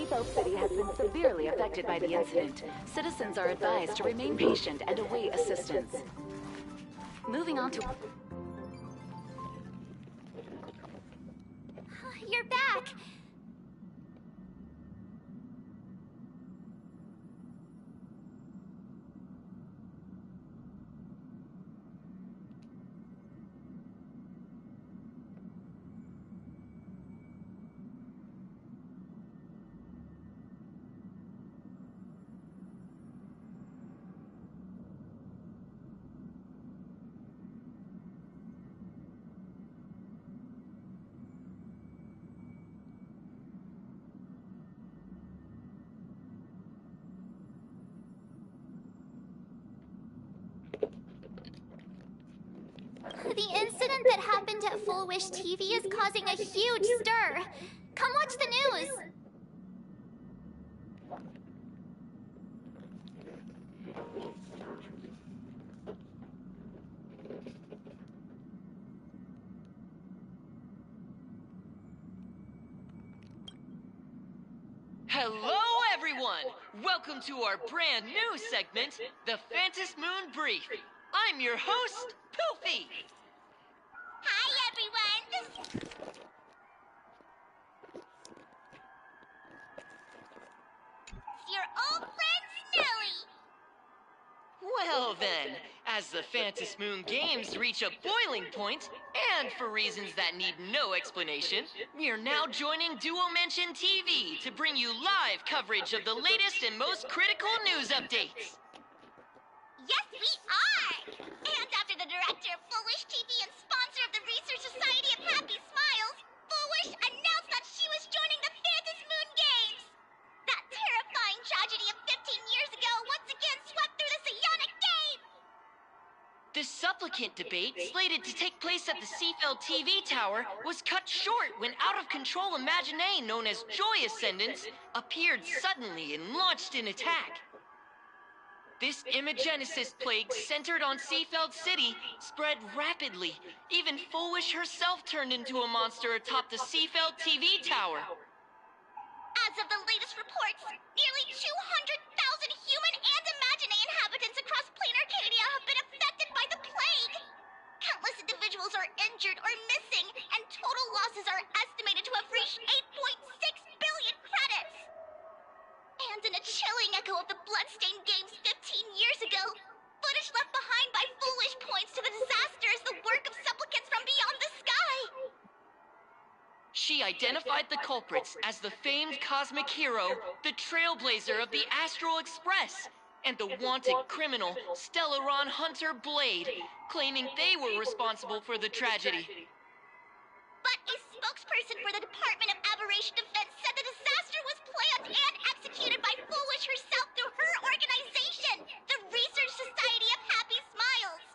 Seafeld City has been severely affected by the incident. Citizens are advised to remain patient and await assistance. Moving on to... You're back! The incident that happened at Full Wish TV is causing a huge stir. Come watch the news. Hello, everyone! Welcome to our brand new segment, the Phantom Moon Brief. I'm your host, Poofy. Hi, everyone. It's your old friend, Snowy. Well then, as the Phantom Moon Games reach a boiling point, and for reasons that need no explanation, we are now joining Duo Mention TV to bring you live coverage of the latest and most critical news updates. Yes, we are! And after the director of Foolish TV and sponsor of the Research Society of Happy Smiles, Foolish announced that she was joining the Phantom Moon Games! That terrifying tragedy of 15 years ago once again swept through the psionic game! The supplicant debate, slated to take place at the Seafeld TV tower, was cut short when out-of-control Imaginée known as Joy Ascendants appeared suddenly and launched an attack. This Imagenesis plague centered on Seafeld City spread rapidly. Even Foolish herself turned into a monster atop the Seafeld TV tower. As of the latest reports, nearly 200,000 human and Imaginée inhabitants across Planarcadia have been affected by the plague. Countless individuals are injured or missing, and total losses are estimated to have reached 8.6 billion credits. And in a chilling echo of the Bloodstained Games 15 years ago, footage left behind by Foolish points to the disaster as the work of supplicants from beyond the sky. She identified the culprits as the famed cosmic hero, the trailblazer of the Astral Express, and the wanted criminal, Stellaron Hunter Blade, claiming they were responsible for the tragedy. But a spokesperson for the Department of Aberration Defense said the disaster was planned and executed by Foolish herself through her organization, the Research Society of Happy Smiles.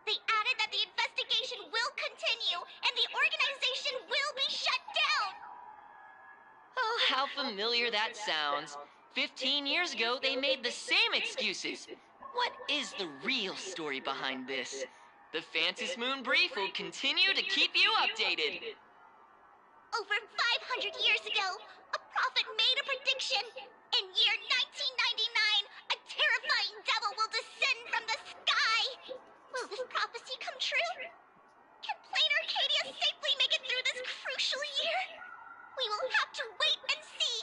They added that the investigation will continue and the organization will be shut down. Oh, how familiar that sounds. 15 years ago, they made the same excuses. What is the real story behind this? The Phantom Moon Brief will continue to keep you updated. Over 500 years ago, a prophet made a prediction. In year 1999, a terrifying devil will descend from the sky. Will this prophecy come true? Can Planarcadia safely make it through this crucial year? We will have to wait and see.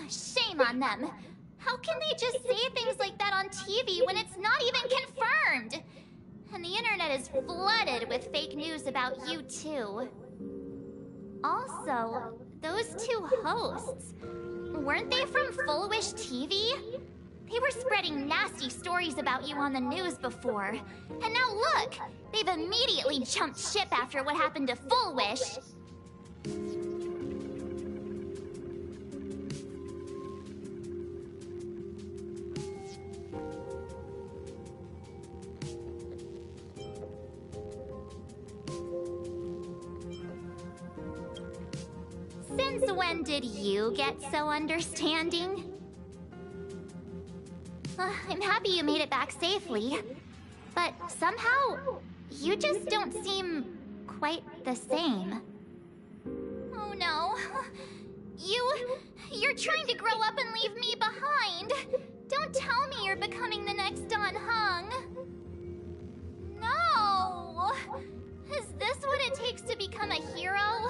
Shame on them. How can they just say things like that on TV when it's not even confirmed? And the internet is flooded with fake news about you too. Also, those two hosts, weren't they from Full Wish TV? They were spreading nasty stories about you on the news before. And now look, they've immediately jumped ship after what happened to Full Wish. Since when did you get so understanding? I'm happy you made it back safely. But somehow, you just don't seem quite the same. Oh no. You're trying to grow up and leave me behind. Don't tell me you're becoming the next Don Hung. No! Is this what it takes to become a hero?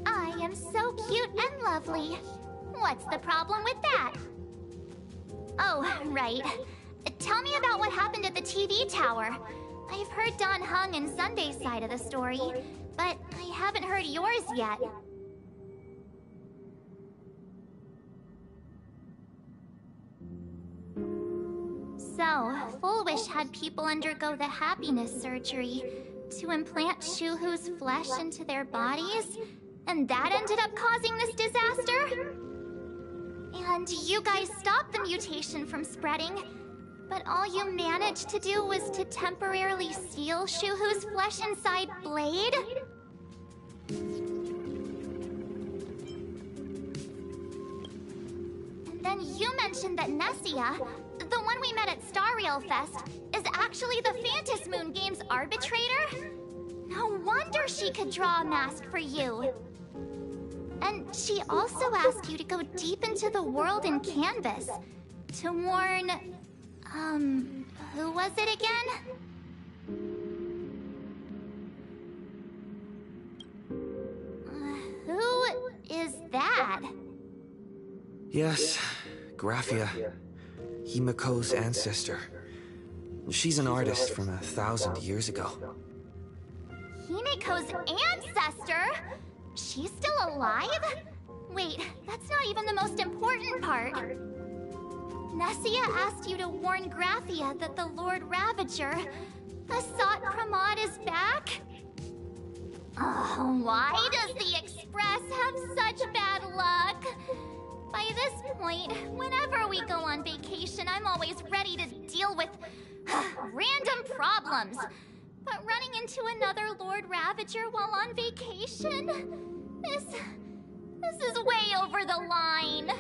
I am so cute and lovely. What's the problem with that? Oh, right. Tell me about what happened at the TV tower. I've heard Don Hung and Sunday's side of the story, but I haven't heard yours yet. So, Full Wish had people undergo the happiness surgery to implant Shuhu's flesh into their bodies, and that ended up causing this disaster? And you guys stopped the mutation from spreading, but all you managed to do was to temporarily seal Shuhu's flesh inside Blade? And then you mentioned that Nessia, the one we met at Starrail Fest, is actually the Phantas Moon Games arbitrator? No wonder she could draw a mask for you. And she also asked you to go deep into the world in Canvas to warn... who was it again? Who is that? Yes, Graphia. Himiko's ancestor. She's an artist from 1,000 years ago. Himiko's ancestor? She's still alive? Wait, that's not even the most important part. Nessia asked you to warn Graphia that the Lord Ravager, Asat Pramod, is back? Oh, why does the Express have such bad luck? By this point, whenever we go on vacation, I'm always ready to deal with random problems. But running into another Lord Ravager while on vacation? This is way over the line.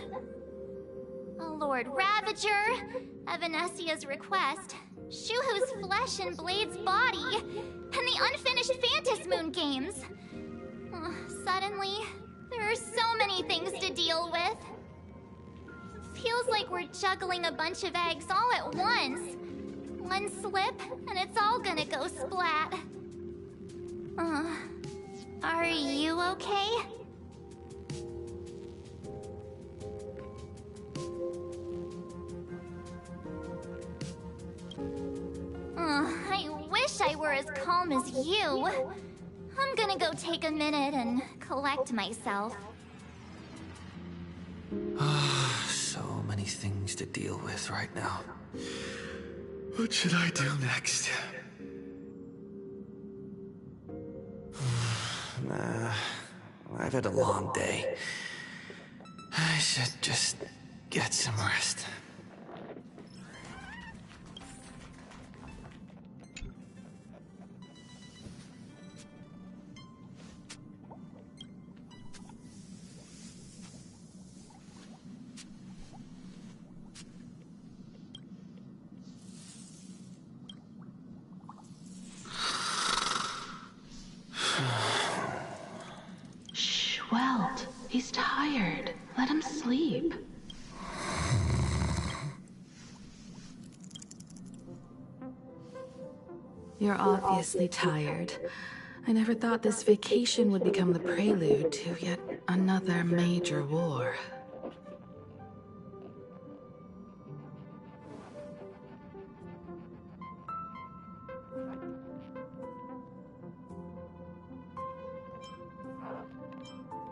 A Lord Ravager, at Venessia's request, Shuhu's flesh in Blade's body, and the unfinished Phantas Moon Games. Suddenly, there are so many things to deal with. Feels like we're juggling a bunch of eggs all at once. One slip, and it's all gonna go splat. Are you okay? I wish I were as calm as you. I'm gonna go take a minute and collect myself. So many things to deal with right now. What should I do next? Nah, I've had a long day. I should just get some rest. Welt, he's tired. Let him sleep. You're obviously tired. I never thought this vacation would become the prelude to yet another major war.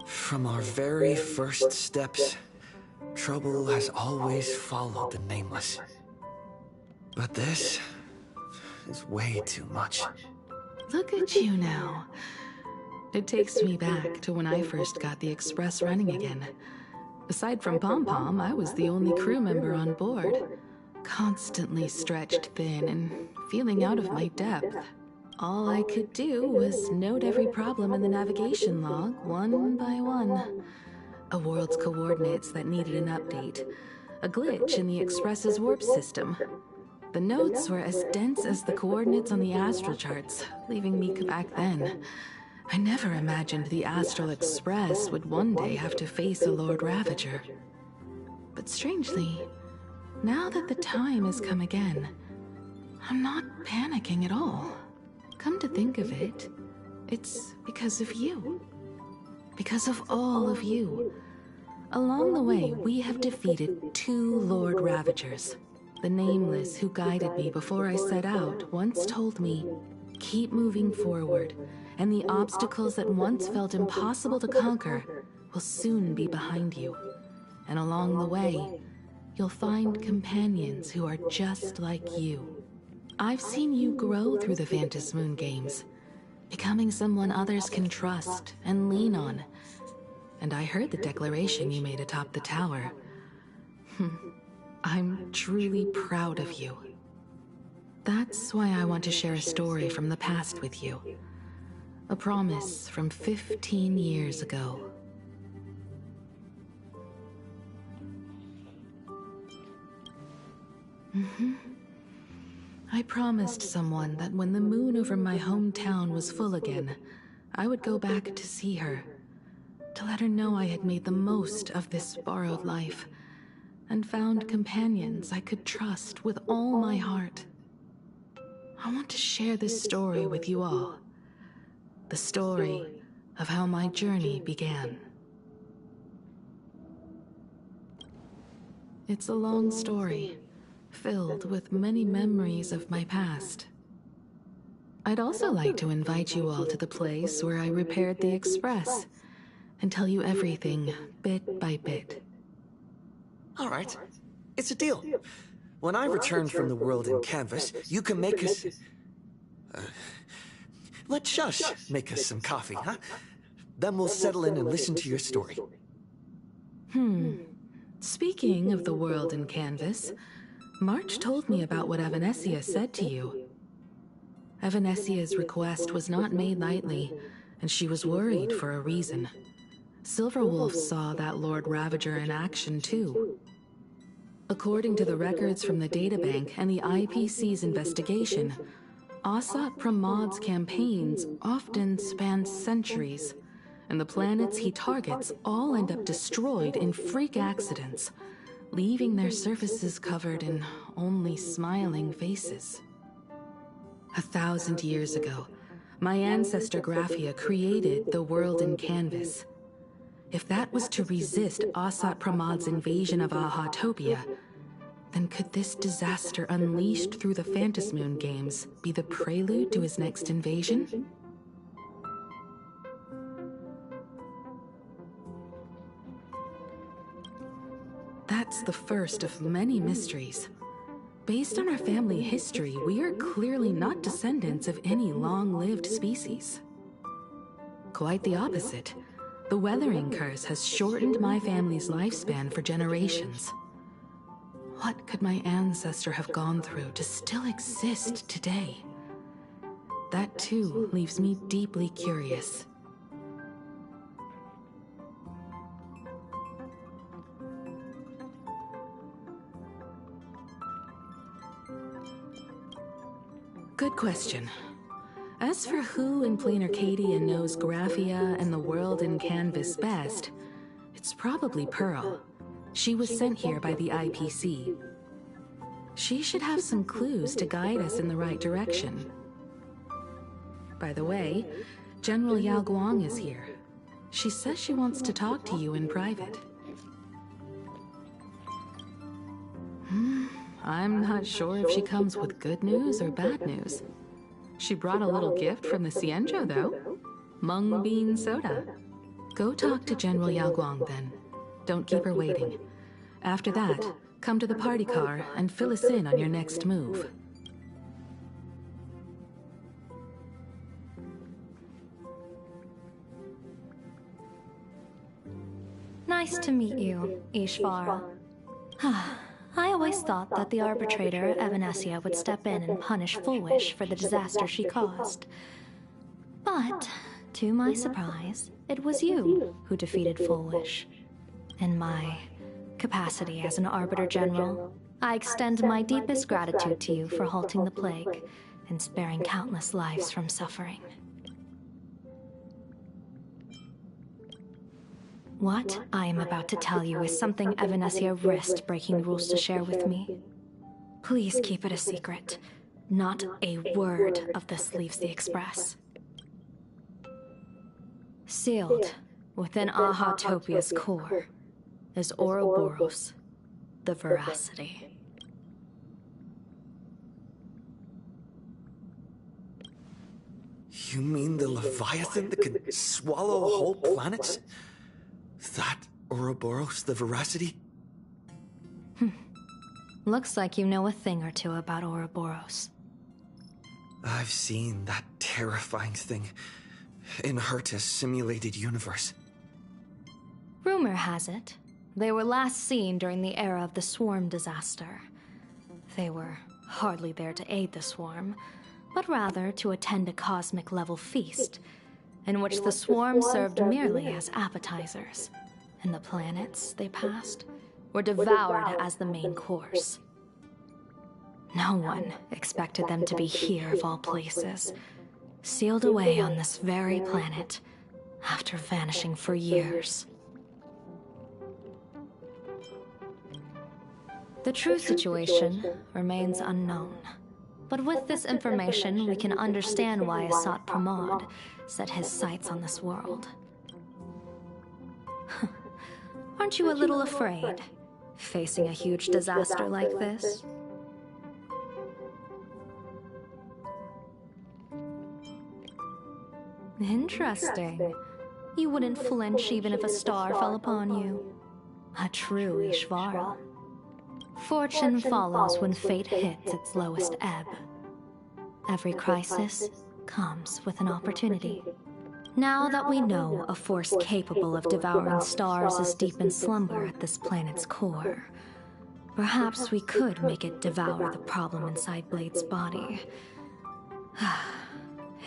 From our very first steps, trouble has always followed the Nameless. But this is way too much. Look at you now. It takes me back to when I first got the Express running again. Aside from Pom Pom, I was the only crew member on board. Constantly stretched thin and feeling out of my depth. All I could do was note every problem in the navigation log, one by one. A world's coordinates that needed an update. A glitch in the Express's warp system. The notes were as dense as the coordinates on the astral charts, leaving me back then. I never imagined the Astral Express would one day have to face a Lord Ravager. But strangely, now that the time has come again, I'm not panicking at all. Come to think of it, it's because of you. Because of all of you. Along the way, we have defeated 2 Lord Ravagers. The Nameless who guided me before I set out once told me, keep moving forward, and the obstacles that once felt impossible to conquer will soon be behind you. And along the way, you'll find companions who are just like you. I've seen you grow through the Phantom Moon games, becoming someone others can trust and lean on. And I heard the declaration you made atop the tower. I'm truly proud of you. That's why I want to share a story from the past with you. A promise from 15 years ago. I promised someone that when the moon over my hometown was full again, I would go back to see her, to let her know I had made the most of this borrowed life, and found companions I could trust with all my heart. I want to share this story with you all. The story of how my journey began. It's a long story, filled with many memories of my past. I'd also like to invite you all to the place where I repaired the Express and tell you everything bit by bit. All right, it's a deal. When I return from the world in canvas, you can make us... let Shush make us some coffee, huh? Then we'll settle in and listen to your story. Speaking of the world in canvas, March told me about what Evanescia said to you. Evanescia's request was not made lightly, and she was worried for a reason. Silverwolf saw that Lord Ravager in action too. According to the records from the databank and the IPC's investigation, Asat Pramad's campaigns often span centuries, and the planets he targets all end up destroyed in freak accidents, leaving their surfaces covered in only smiling faces. 1,000 years ago, my ancestor Graphia created the world in canvas. If that was to resist Asat Pramad's invasion of Ahatopia, then could this disaster unleashed through the Phantom Moon games be the prelude to his next invasion? That's the first of many mysteries. Based on our family history, we are clearly not descendants of any long-lived species. Quite the opposite. The weathering curse has shortened my family's lifespan for generations. What could my ancestor have gone through to still exist today? That too leaves me deeply curious. Good question. As for who in Planarcadia knows Graphia and the world in canvas best, it's probably Pearl. She was sent here by the IPC. She should have some clues to guide us in the right direction. By the way, General Yao Guang is here. She says she wants to talk to you in private. I'm not sure if she comes with good news or bad news. She brought a little gift from the Cienjo, though. Mung bean soda. Go talk to General Yao Guang, then. Don't keep her waiting. After that, come to the party car and fill us in on your next move. Nice to meet you, Ishvara. I always thought that the arbitrator, Evanescia, would step in and punish Fullwish for the disaster she caused. But, to my surprise, it was you who defeated Fullwish. In my capacity as an Arbiter General, I extend my deepest gratitude to you for halting the plague and sparing countless lives from suffering. What I am about to tell you is something Evanesia risked breaking the rules to share with me. Please keep it a secret. Not a word of this leaves the Express. Sealed within Ahatopia's core is Ouroboros, the Veracity. You mean the Leviathan that can swallow whole planets? That Ouroboros, the Veracity? Looks like you know a thing or two about Ouroboros. I've seen that terrifying thing in Herta's simulated universe. Rumor has it, they were last seen during the era of the Swarm disaster. They were hardly there to aid the Swarm, but rather to attend a cosmic-level feast, in which the Swarm served merely as appetizers, and the planets they passed were devoured as the main course. No one expected them to be here of all places, sealed away on this very planet after vanishing for years. The true situation remains unknown, but with this information we can understand why Asat Pramod set his sights on this world. Aren't you a little afraid, facing a huge disaster like this? Interesting. You wouldn't flinch even if a star fell upon you. A true Ishvara. Fortune follows when fate hits its lowest ebb. Every crisis comes with an opportunity. Now that we know a force capable of devouring stars is deep in slumber at this planet's core, perhaps we could make it devour the problem inside Blade's body.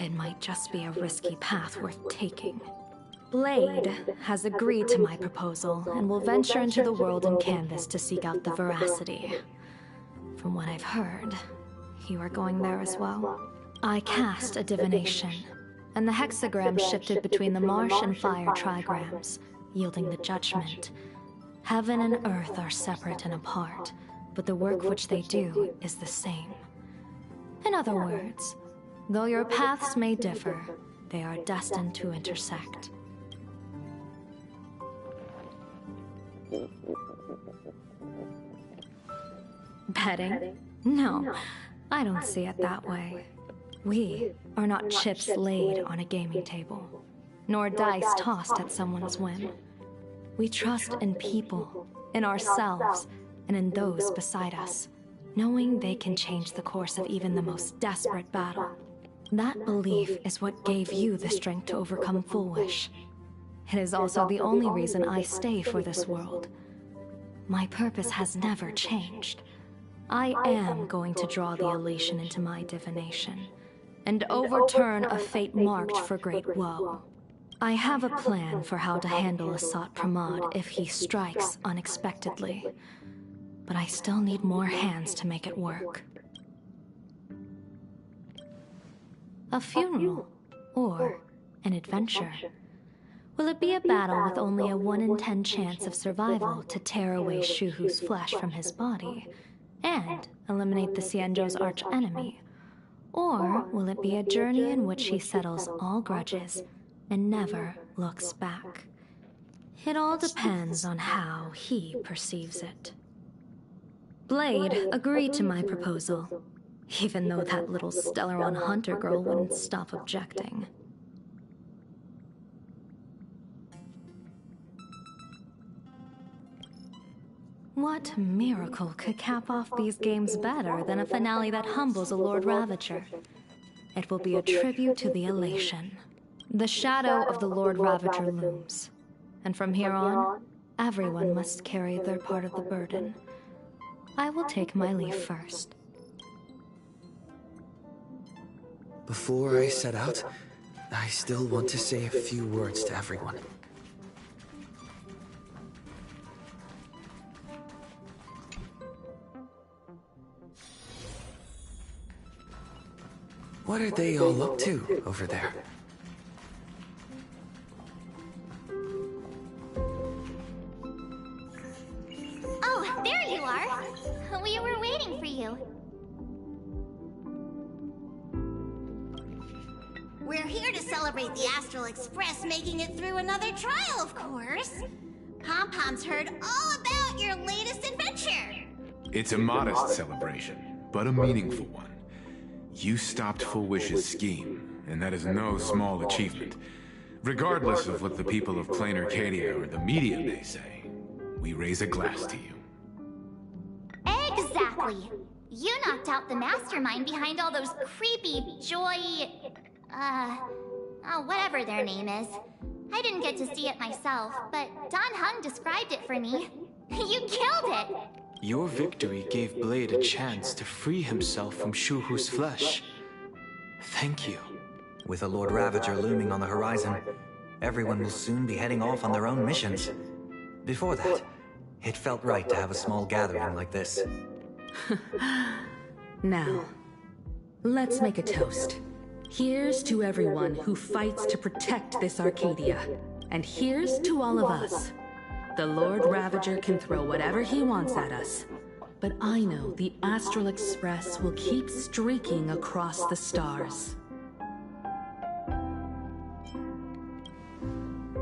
It might just be a risky path worth taking. Blade has agreed to my proposal and will venture into the world in canvas to seek out the Veracity. From what I've heard, you are going there as well. I cast a divination, and the hexagram shifted between the marsh and fire trigrams, yielding the judgment. Heaven and earth are separate and apart, but the work which they do is the same. In other words, though your paths may differ, they are destined to intersect. Betting? No, I don't see it that way. We are not chips laid on a gaming table, nor dice tossed at someone's whim. We trust in people, in ourselves, and in those beside us, knowing they can change the course of even the most desperate battle. That belief is what gave you the strength to overcome Foolish. It is also the only reason I stay for this world. My purpose has never changed. I am going to draw the elation into my divination, and overturn a fate marked for great woe. I have a plan for how to handle Asat Pramod if he strikes unexpectedly, but I still need more hands to make it work. A funeral, or an adventure. Will it be a battle with only a 1 in 10 chance of survival to tear away Shuhu's flesh from his body, and eliminate the Xianzhou's arch-enemy? Or will it be a journey in which he settles all grudges and never looks back? It all depends on how he perceives it. Blade agreed to my proposal, even though that little Stellaron hunter girl wouldn't stop objecting. What miracle could cap off these games better than a finale that humbles a Lord Ravager? It will be a tribute to the elation. The shadow of the Lord Ravager looms, and from here on, everyone must carry their part of the burden. I will take my leave first. Before I set out, I still want to say a few words to everyone. What are they all up to over there? Oh, there you are. We were waiting for you. We're here to celebrate the Astral Express making it through another trial, of course. Pom-Pom's heard all about your latest adventure. It's a modest celebration, but a meaningful one. You stopped Full Wish's scheme, and that is no small achievement. Regardless of what the people of Planarcadia or the media may say, we raise a glass to you. Exactly. You knocked out the mastermind behind all those creepy whatever their name is. I didn't get to see it myself, but Don Hung described it for me. You killed it! Your victory gave Blade a chance to free himself from Shuhu's flesh. Thank you. With a Lord Ravager looming on the horizon, everyone will soon be heading off on their own missions. Before that, it felt right to have a small gathering like this. Now, let's make a toast. Here's to everyone who fights to protect this Arcadia. And here's to all of us. The Lord Ravager can throw whatever he wants at us. But I know the Astral Express will keep streaking across the stars.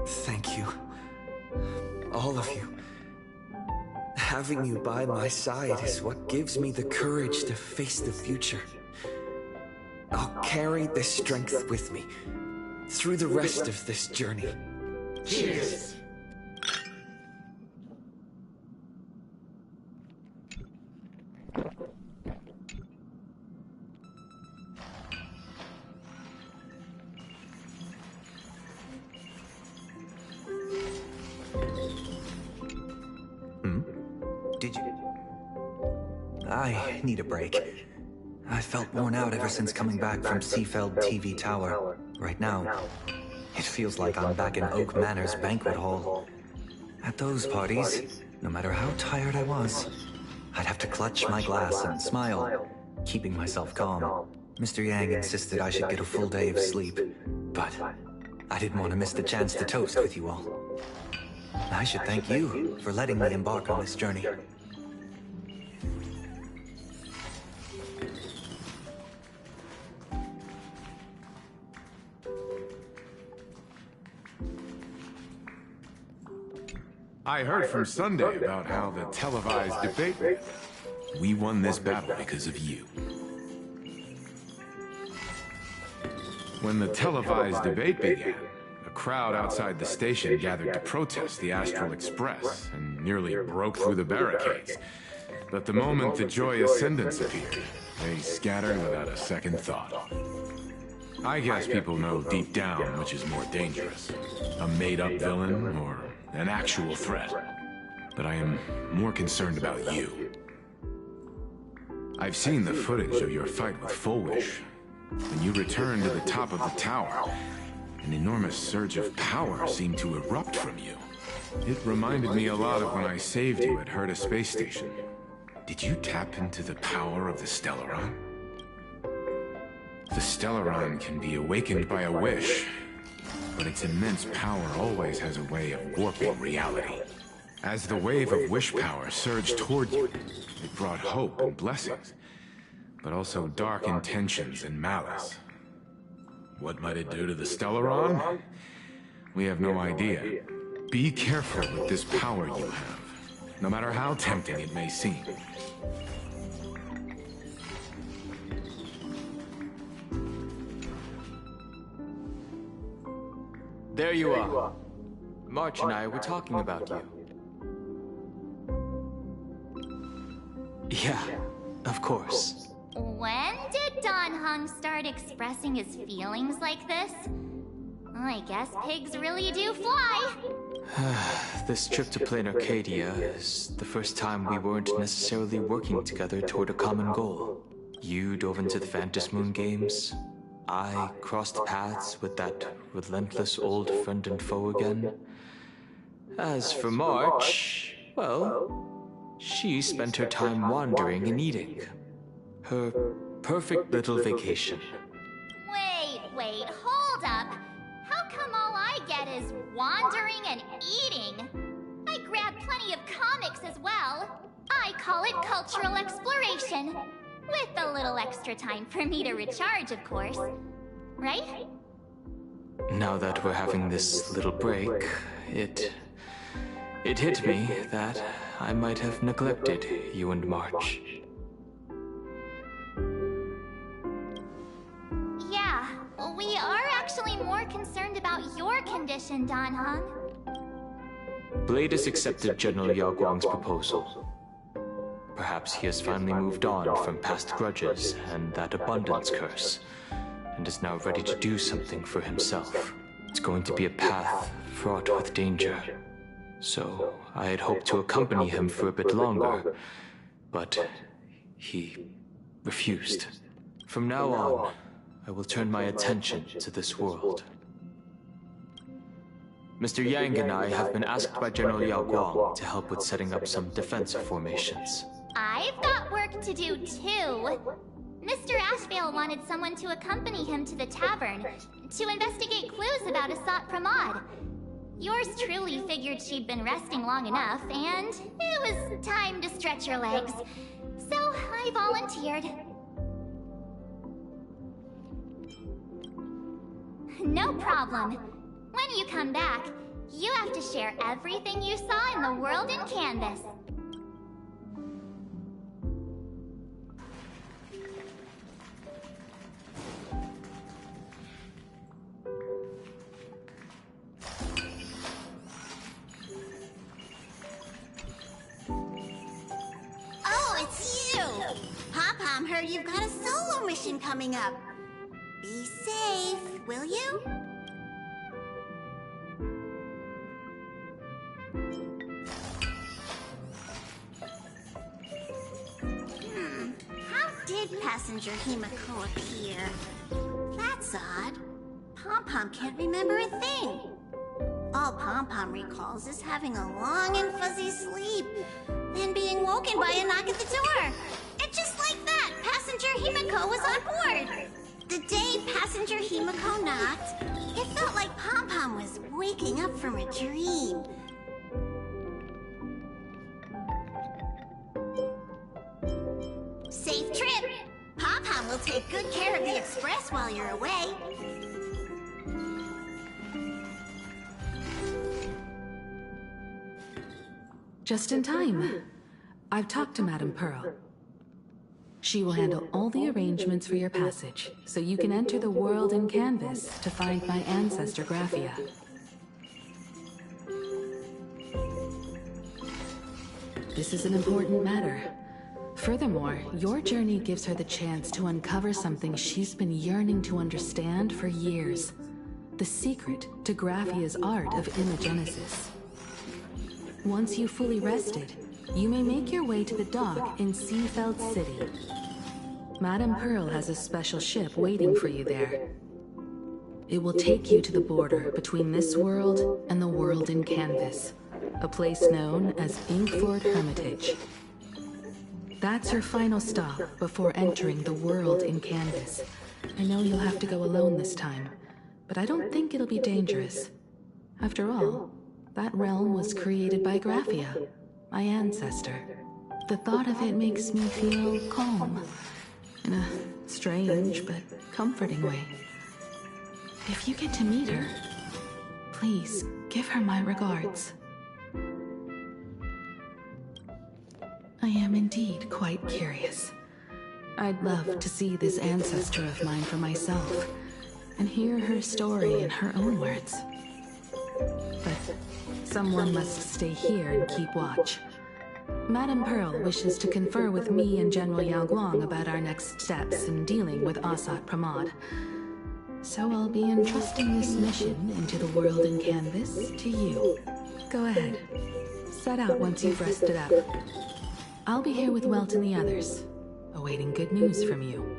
Thank you. All of you. Having you by my side is what gives me the courage to face the future. I'll carry this strength with me through the rest of this journey. Cheers! Did you... I need a break. I felt worn out ever since coming back from Seafeld TV Tower. Right now, it feels like I'm back in Oak Manor's banquet hall. At those parties, no matter how tired I was, I'd have to clutch my glass and smile, keeping myself calm. Mr. Yang insisted I should get a full day of sleep, but I didn't want to miss the chance to toast with you all. I should thank you for letting me embark on this journey. I heard from Sunday about how the televised debate went. We won this battle because of you. When the televised debate began, a crowd outside the station gathered to protest the Astral Express and nearly broke through the barricades. But the moment the Joy Ascendants appeared, they scattered without a second thought. I guess people know deep down which is more dangerous, a made-up villain or an actual threat. But I am more concerned about you. I've seen the footage of your fight with Full Wish. When you returned to the top of the tower, an enormous surge of power seemed to erupt from you. It reminded me a lot of when I saved you at Herta Space Station. Did you tap into the power of the Stellaron? The Stellaron can be awakened by a wish, but its immense power always has a way of warping reality. As the wave of wish power surged toward you, it brought hope and blessings, but also dark intentions and malice. What might it do to the Stellaron? We have no idea. Be careful with this power you have, no matter how tempting it may seem. There you are. March and I were talking about you. Yeah, of course. When did Don Hung start expressing his feelings like this? I guess pigs really do fly. This trip to Planarcadia is the first time we weren't necessarily working together toward a common goal. You dove into the Phantom Moon games. I crossed paths with that relentless old friend and foe again. As for March, well, she spent her time wandering and eating. Her perfect little vacation. Wait, hold up. How come all I get is wandering and eating? I grab plenty of comics as well. I call it cultural exploration. With a little extra time for me to recharge, of course. Right? Now that we're having this little break, it hit me that I might have neglected you and March. Yeah, we are actually more concerned about your condition, Dan Heng. Blade has accepted General Yao Guang's proposal. Perhaps he has finally moved on from past grudges and that abundance curse, and is now ready to do something for himself. It's going to be a path fraught with danger. So I had hoped to accompany him for a bit longer, but he refused. From now on, I will turn my attention to this world. Mr. Yang and I have been asked by General Yao Guang to help with setting up some defensive formations. I've got work to do too. Mr. Ashvale wanted someone to accompany him to the tavern to investigate clues about Asat Pramod. Yours truly figured she'd been resting long enough, and it was time to stretch her legs. So I volunteered. No problem. When you come back, you have to share everything you saw in the world in Canvas. Oh, it's you! Pom-Pom heard you've got a solo mission coming up. Be safe, will you? How did Passenger Himiko appear? That's odd. Pom-Pom can't remember a thing. All Pom-Pom recalls is having a long and fuzzy sleep, then being woken by a knock at the door. And just like that, Passenger Himiko was on board. The day Passenger Himiko knocked, it felt like Pom-Pom was waking up from a dream. Safe trip! Pom-Pom will take good care of the express while you're away. Just in time. I've talked to Madame Pearl. She will handle all the arrangements for your passage, so you can enter the world in Canvas to find my ancestor Graphia. This is an important matter. Furthermore, your journey gives her the chance to uncover something she's been yearning to understand for years. The secret to Graphia's art of imagenesis. Once you've fully rested, you may make your way to the dock in Seafeld City. Madame Pearl has a special ship waiting for you there. It will take you to the border between this world and the world in Canvas, a place known as Inkford Hermitage. That's her final stop before entering the world in Canvas. I know you'll have to go alone this time, but I don't think it'll be dangerous. After all, that realm was created by Graphia, my ancestor. The thought of it makes me feel calm, in a strange but comforting way. If you get to meet her, please give her my regards. I am indeed quite curious. I'd love to see this ancestor of mine for myself, and hear her story in her own words. But someone must stay here and keep watch. Madame Pearl wishes to confer with me and General Yao Guang about our next steps in dealing with Asat Pramod. So I'll be entrusting this mission into the world in Canvas to you. Go ahead. Set out once you've rested up. I'll be here with Welt and the others, awaiting good news from you.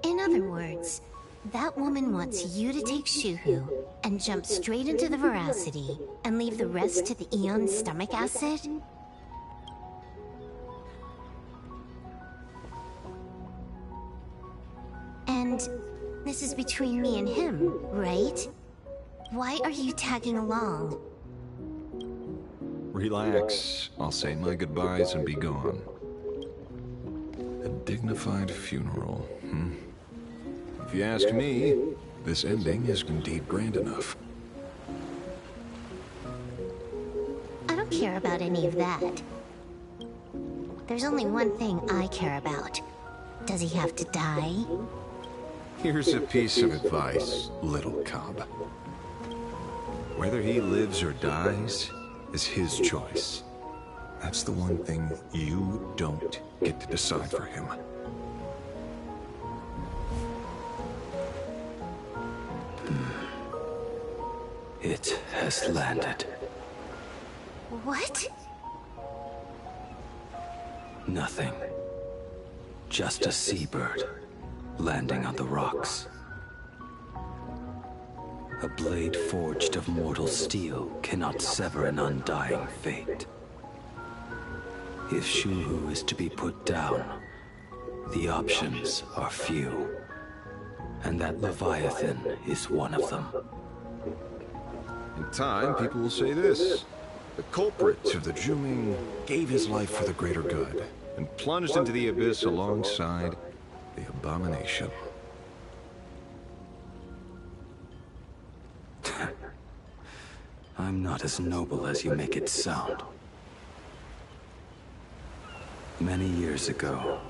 In other words, That woman wants you to take Shuhu and jump straight into the veracity and leave the rest to the Eon's stomach acid? And this is between me and him, right? Why are you tagging along? Relax. I'll say my goodbyes and be gone. A dignified funeral, If you ask me, this ending is indeed grand enough. I don't care about any of that. There's only one thing I care about. Does he have to die? Here's a piece of advice, little cub. Whether he lives or dies is his choice. That's the one thing you don't get to decide for him. It has landed. What? Nothing. Just a seabird landing on the rocks. A blade forged of mortal steel cannot sever an undying fate. If Shuhu is to be put down, the options are few. And that Leviathan is one of them. In time, people will say this. The culprit of the Juming gave his life for the greater good, and plunged into the abyss alongside the abomination. I'm not as noble as you make it sound. Many years ago,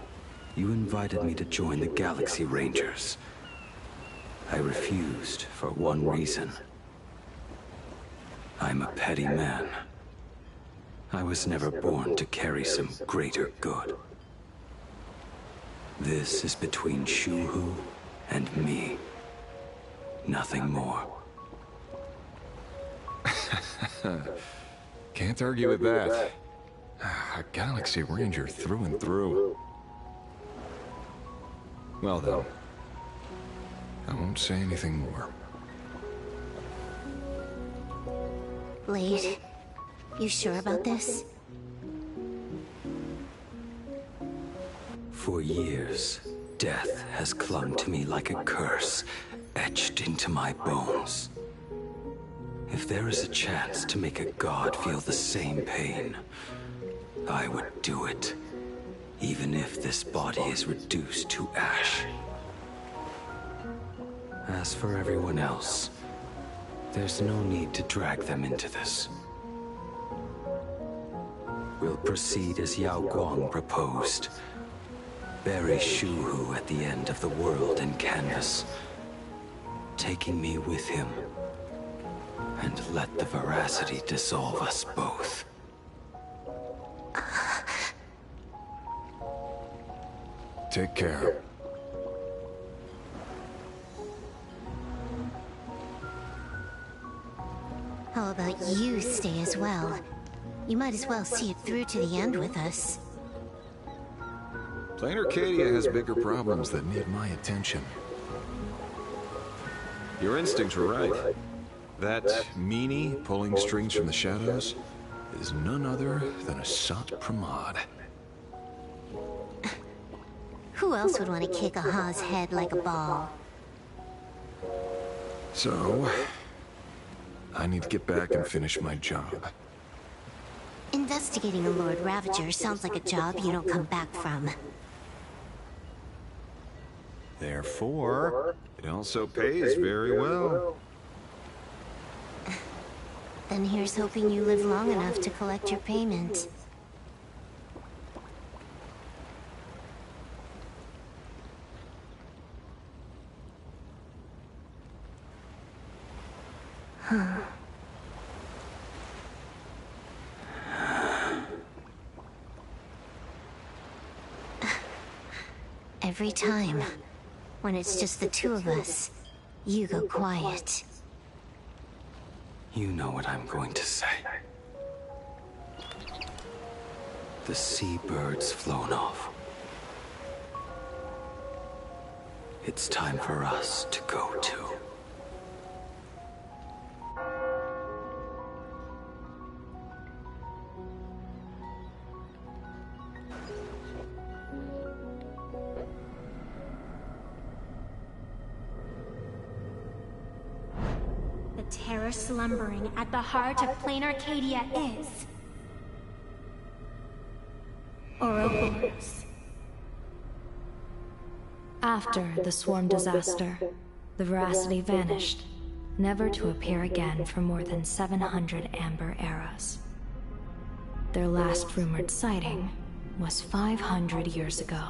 you invited me to join the Galaxy Rangers. I refused for one reason. I'm a petty man. I was never born to carry some greater good. This is between Shuhu and me. Nothing more. Can't argue with that. A Galaxy Ranger through and through. Well then, I won't say anything more. Blade, you sure about this? For years, death has clung to me like a curse, etched into my bones. If there is a chance to make a god feel the same pain, I would do it, even if this body is reduced to ash. As for everyone else, there's no need to drag them into this. We'll proceed as Yao Guang proposed. Bury Shuhu at the end of the world in canvas, taking me with him, and let the veracity dissolve us both. Take care. How about you stay as well? You might as well see it through to the end with us. Planarcadia has bigger problems that need my attention. Your instincts were right. That meanie pulling strings from the shadows is none other than a Sat Pramod. Who else would want to kick a Ha's head like a ball? So, I need to get back and finish my job. Investigating a Lord Ravager sounds like a job you don't come back from. Therefore, it also pays very well. Then here's hoping you live long enough to collect your payment. Every time, when it's just the two of us, you go quiet. You know what I'm going to say. The seabird's flown off. it's time for us to go too. The terror slumbering at the heart of Planarcadia is... Ouroboros. After the swarm disaster, the Veracity vanished, never to appear again for more than 700 Amber eras. Their last rumored sighting was 500 years ago.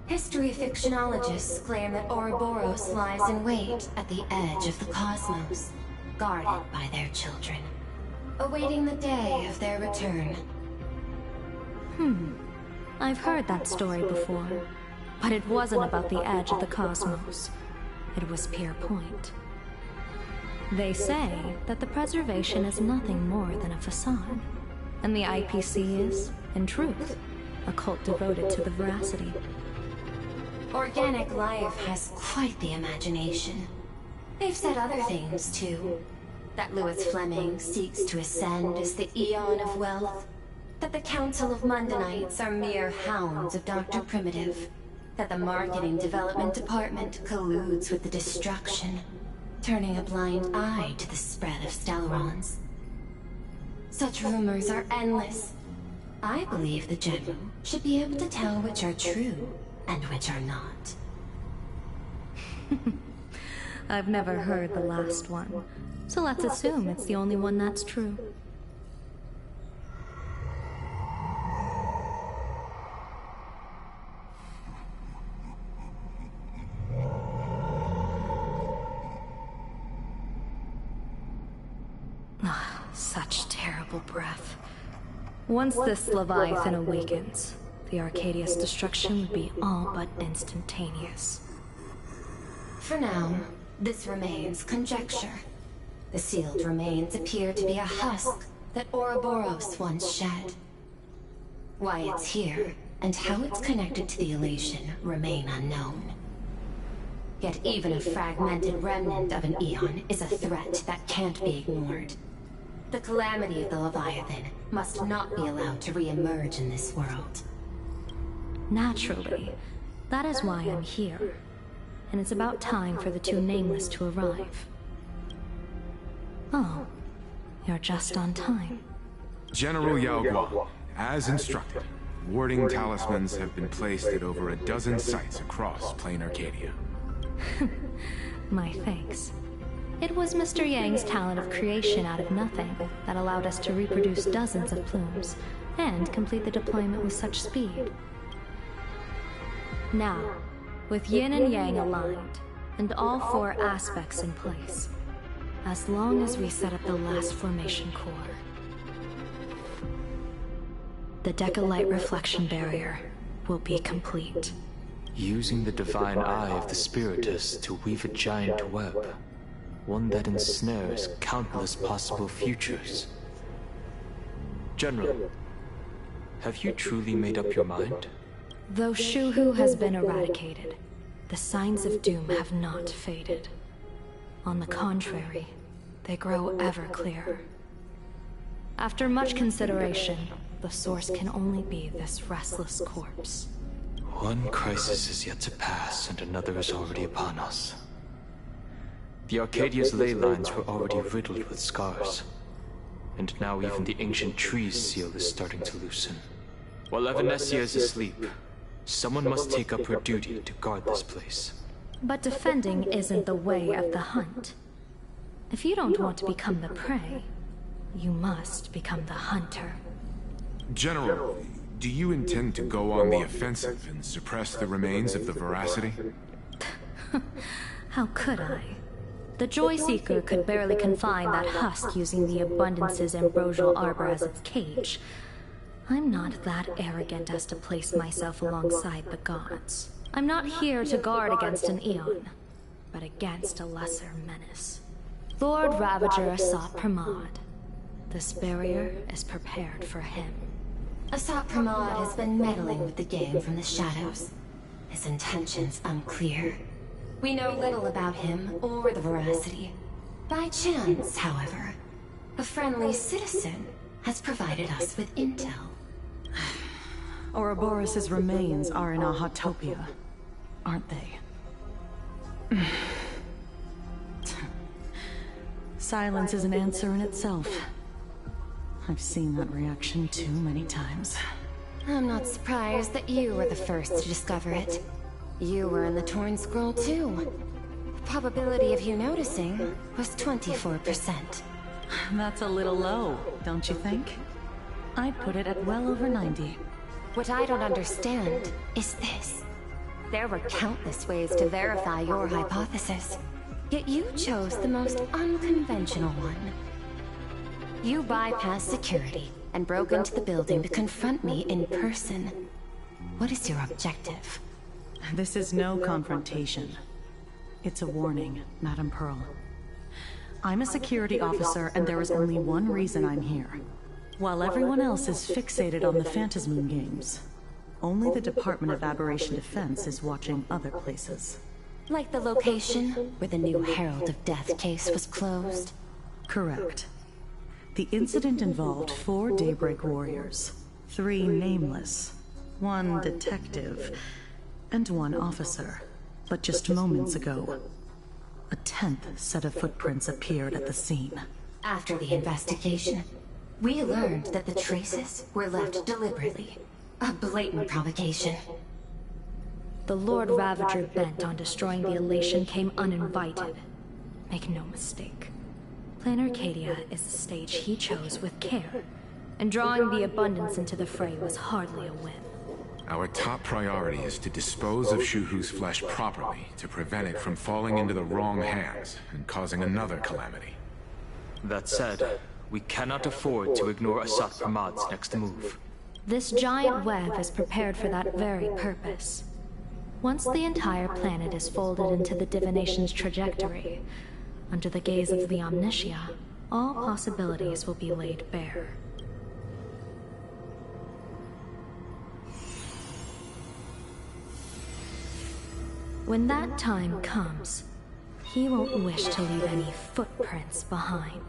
History fictionologists claim that Ouroboros lies in wait at the edge of the cosmos, guarded by their children, awaiting the day of their return. I've heard that story before, but it wasn't about the edge of the cosmos. It was Pier Point. They say that the preservation is nothing more than a facade, and the IPC is, in truth, a cult devoted to the Veracity. Organic life has quite the imagination. They've said other things, too. That Louis Fleming seeks to ascend as the Eon of Wealth. That the Council of Mundanites are mere hounds of Dr. Primitive. That the Marketing Development Department colludes with the destruction, turning a blind eye to the spread of Stellarons. Such rumors are endless. I believe the General should be able to tell which are true and which are not. I've never heard the last one, so let's assume it's the only one that's true. Such terrible breath. Once this Leviathan awakens, the Arcadia's destruction would be all but instantaneous. For now, this remains conjecture. The sealed remains appear to be a husk that Ouroboros once shed. Why it's here, and how it's connected to the elation, remain unknown. Yet even a fragmented remnant of an Eon is a threat that can't be ignored. The calamity of the Leviathan must not be allowed to re-emerge in this world. Naturally. That is why I'm here. And it's about time for the two Nameless to arrive. Oh, you're just on time. General Yowza, as instructed, warding talismans have been placed at over a dozen sites across Planarcadia. My thanks. It was Mr. Yang's talent of creation out of nothing that allowed us to reproduce dozens of plumes and complete the deployment with such speed. Now, with Yin and Yang aligned, and all four aspects in place, as long as we set up the last formation core, the Decalite reflection barrier will be complete. Using the divine eye of the Spiritus to weave a giant web, one that ensnares countless possible futures. General, have you truly made up your mind? Though Shuhu has been eradicated, the signs of doom have not faded. On the contrary, they grow ever clearer. After much consideration, the source can only be this restless corpse. One crisis is yet to pass, and another is already upon us. The Arcadia's ley lines were already riddled with scars, and now even the ancient tree's seal is starting to loosen. While Evanesia is asleep, someone must take up her duty to guard this place. But defending isn't the way of the hunt. If you don't want to become the prey, you must become the hunter. General, do you intend to go on the offensive and suppress the remains of the Veracity? How could I? The Joy Seeker could barely confine that husk using the Abundance's ambrosial arbor as its cage. I'm not that arrogant as to place myself alongside the gods. I'm not here to guard against an Eon, but against a lesser menace. Lord Ravager Asat Pramad. This barrier is prepared for him. Asat Pramad has been meddling with the game from the shadows. His intentions unclear. We know little about him or the veracity. By chance, however, a friendly citizen has provided us with intel. Ouroboros' remains are in Ahatopia, aren't they? Silence is an answer in itself. I've seen that reaction too many times. I'm not surprised that you were the first to discover it. You were in the Torn Scroll too. The probability of you noticing was 24%. That's a little low, don't you think? I'd put it at well over 90. What I don't understand is this. There were countless ways to verify your hypothesis, yet you chose the most unconventional one. You bypassed security and broke into the building to confront me in person. What is your objective? This is no confrontation. It's a warning, Madam Pearl. I'm a security officer, and there is only one reason I'm here. While everyone else is fixated on the Phantasmoon games, only the Department of Aberration Defense is watching other places. Like the location where the new Herald of Death case was closed? Correct. The incident involved 4 Daybreak warriors, 3 nameless, 1 detective, and 1 officer. But just moments ago, a 10th set of footprints appeared at the scene. After the investigation, we learned that the traces were left deliberately. A blatant provocation. The Lord Ravager bent on destroying the Elation came uninvited. Make no mistake. Planarcadia is the stage he chose with care, and drawing the Abundance into the fray was hardly a win. Our top priority is to dispose of Shuhu's flesh properly to prevent it from falling into the wrong hands and causing another calamity. That said, we cannot afford to ignore Asat Pramad's next move. This giant web is prepared for that very purpose. Once the entire planet is folded into the divination's trajectory, under the gaze of the Omnitia, all possibilities will be laid bare. When that time comes, he won't wish to leave any footprints behind.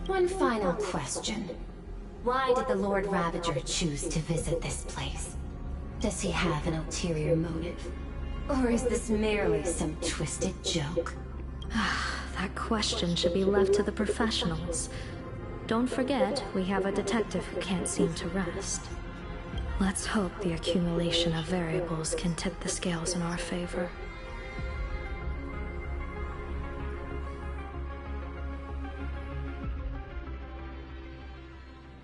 One final question. Why did the Lord Ravager choose to visit this place? Does he have an ulterior motive? Or is this merely some twisted joke? That question should be left to the professionals. Don't forget, we have a detective who can't seem to rest. Let's hope the accumulation of variables can tip the scales in our favor.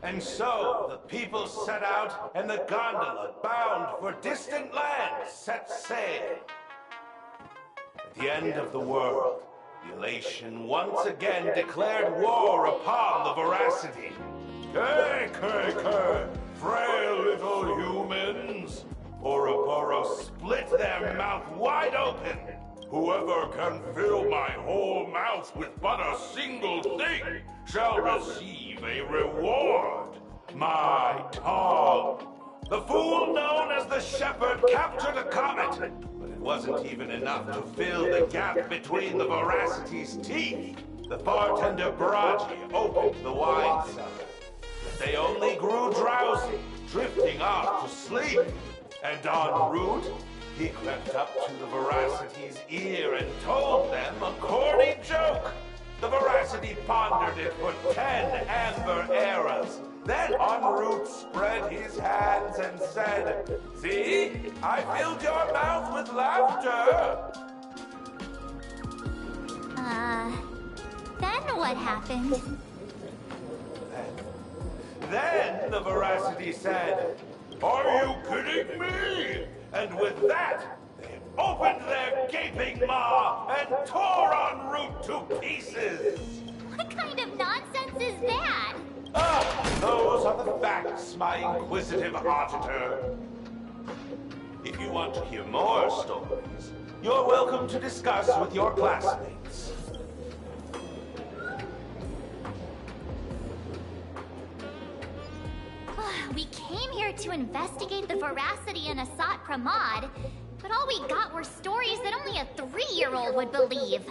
And so, the people set out, and the gondola, bound for distant lands, set sail. At the end of the world, the Elation once again declared war upon the Veracity. Frail little humans! Ouroboros split their mouth wide open! Whoever can fill my whole mouth with but a single thing shall receive a reward. My tongue. The fool known as the Shepherd captured a comet, but it wasn't even enough to fill the gap between the Veracity's teeth. The bartender Baraji opened the wine cellar, but they only grew drowsy, drifting off to sleep. And en route, he crept up to the Veracity's ear and told them a corny joke. The Veracity pondered it for 10 amber eras. Then en route spread his hands and said, "See, I filled your mouth with laughter." Then what happened? Then the Veracity said, "Are you kidding me?" And with that, they opened their gaping maw and tore en route to pieces. What kind of nonsense is that? Those are the facts, my inquisitive auditor. If you want to hear more stories, you're welcome to discuss with your classmates. We came here to investigate the veracity in Asat Pramod, but all we got were stories that only a 3-year-old would believe.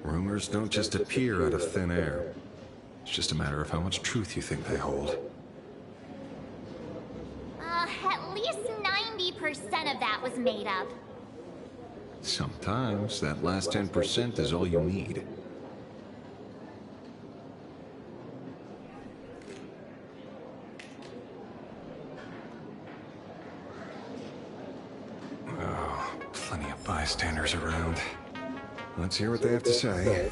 Rumors don't just appear out of thin air. It's just a matter of how much truth you think they hold. At least 90% of that was made up. Sometimes that last 10% is all you need. Oh, plenty of bystanders around. Let's hear what they have to say.